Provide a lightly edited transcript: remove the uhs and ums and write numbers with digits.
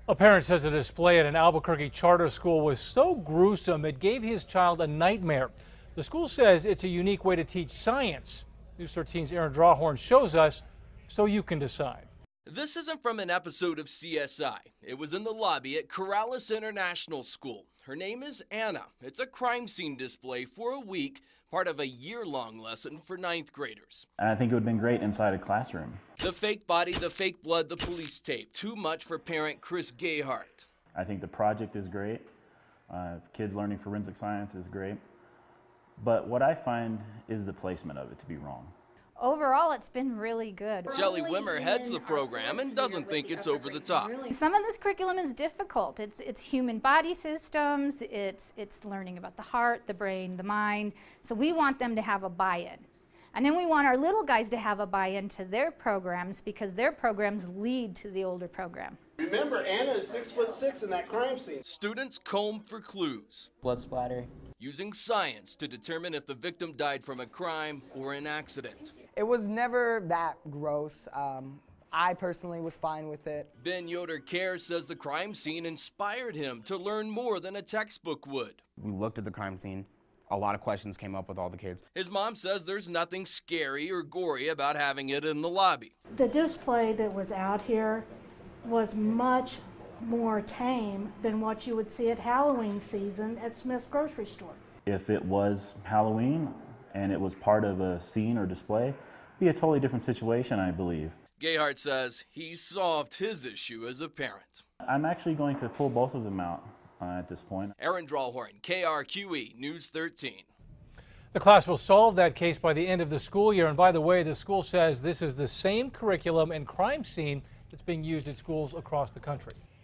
A parent says a display at an Albuquerque charter school was so gruesome it gave his child a nightmare. The school says it's a unique way to teach science. News 13's Aaron Drawhorn shows us so you can decide. This isn't from an episode of CSI. It was in the lobby at Corrales International School. Her name is Anna. It's a crime scene display for a week, part of a year-long lesson for 9th graders. I think it would have been great inside a classroom. The fake body, the fake blood, the police tape. Too much for parent Chris Gayhart. I think the project is great. Kids learning forensic science is great. But what I find is the placement of it to be wrong. Overall, it's been really good. Shelley Wimmer heads the program and doesn't think it's over the top. Some of this curriculum is difficult. It's human body systems, it's learning about the heart, the brain, the mind. So we want them to have a buy-in. And then we want our little guys to have a buy-in to their programs because their programs lead to the older program. Remember, Anna is 6'6" in that crime scene. Students comb for clues. Blood splatter. Using science to determine if the victim died from a crime or an accident. It was never that gross. I personally was fine with it. Ben Yoder Care says the crime scene inspired him to learn more than a textbook would. We looked at the crime scene. A lot of questions came up with all the kids. His mom says there's nothing scary or gory about having it in the lobby. The display that was out here was much more tame than what you would see at Halloween season at Smith's grocery store. If it was Halloween and it was part of a scene or display, it'd be a totally different situation, I believe. Gayhart says he's solved his issue as a parent. I'm actually going to pull both of them out at this point. Aaron Drawhorn, KRQE, News 13. The class will solve that case by the end of the school year. And by the way, the school says this is the same curriculum and crime scene that's being used at schools across the country.